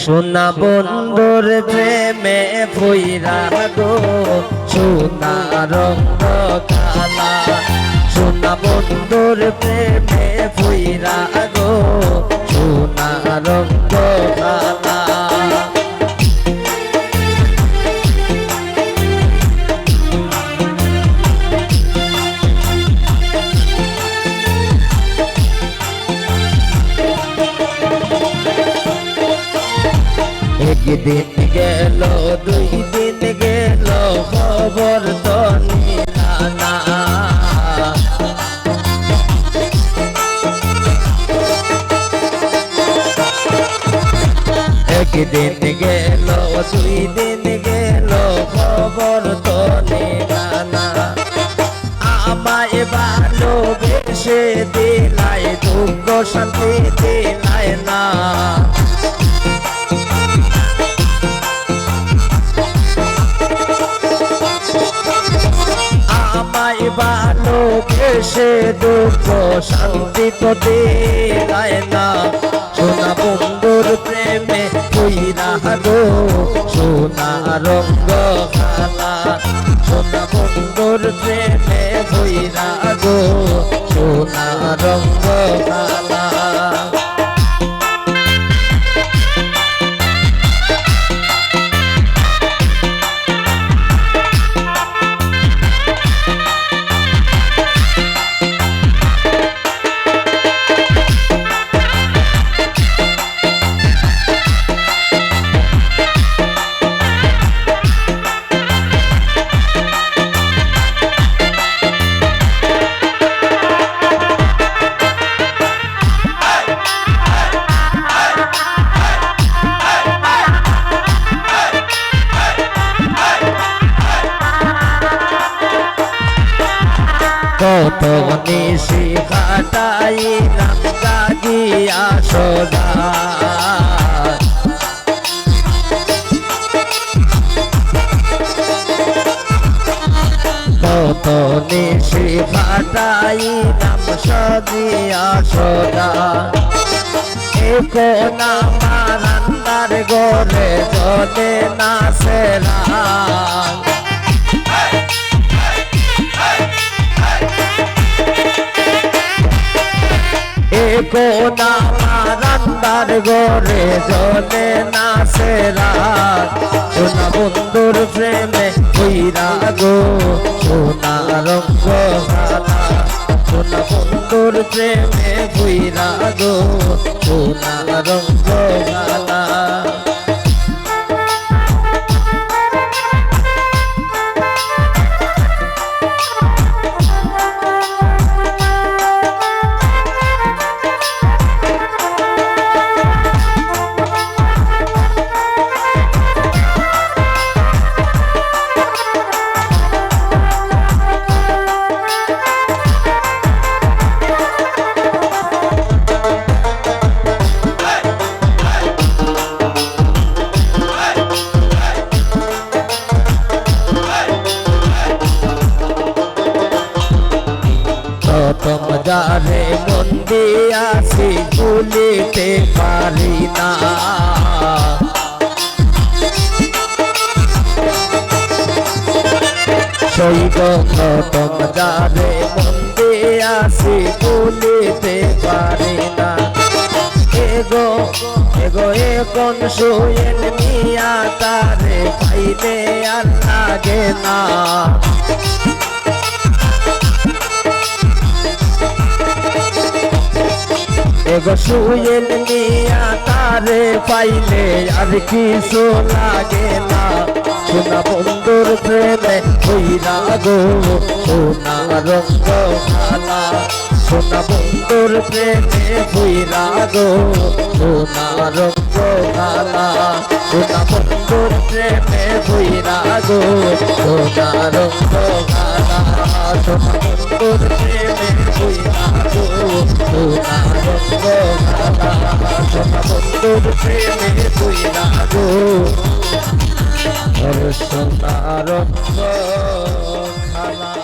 সোনা বন্ধুর প্রেমে পইরা গো সোনা রঙ্গ কালা সোনা বন্ধুর প্রেমে পইরা গো সোনা রঙ্গ কালা একদিন গেল দুই দিন গেল খবর তো নিলা না একদিন গেল দুই দিন গেল খবর তো নিলা না আমায় ভালোবেসে দিলাই দুঃখ শান্তি দিলাই না ভালোবেসে দুঃখ শান্তি তো দিলায় না সোনা বন্ধুর প্রেমে পইরা গো সোনা রঙ্গ খালা সোনা বন্ধুর প্রেমে পইরা গো সোনা রঙ্গ খালা কত নিশি কাটাইলাম জাগিয়া সদা কত নিশি কাটাইলাম সাজিয়া সদা এখন আমার রান্নার ঘরে চলে না সেরা কোন আমার রান্নার ঘরে জ্বলে না সেরা সোনা বন্ধুর প্রেমে পইরা গো সোনা রঙ্গ খালা সোনা বন্ধুর প্রেমে পইরা গো সোনা রঙ্গ খালা প্রথম যারে মন দিয়াছি ভুলিতে পারি না শৈব প্রথম যারে মন দিয়াছি ভুলিতে পারি না এগো এগো এখন সোহেল মিয়া তারে পাইলে আর লাগে না এগো সোহেল মিয়া তারে পাইলে আর কিছু লাগে না সোনা বন্ধুর প্রেমে পইরা গো সোনা রঙ্গ খালা সোনা বন্ধুর প্রেমে পইরা গো সোনা রঙ্গ খালা সোনা বন্ধুর প্রেমে পইরা গো সোনা রঙ্গ খালা সোনা বন্ধুর প্রেমে পইরা গো সোনা রঙ্গ খালা সোনা বন্ধুর প্রেমে পইরা গো সোনা রঙ্গ খালা।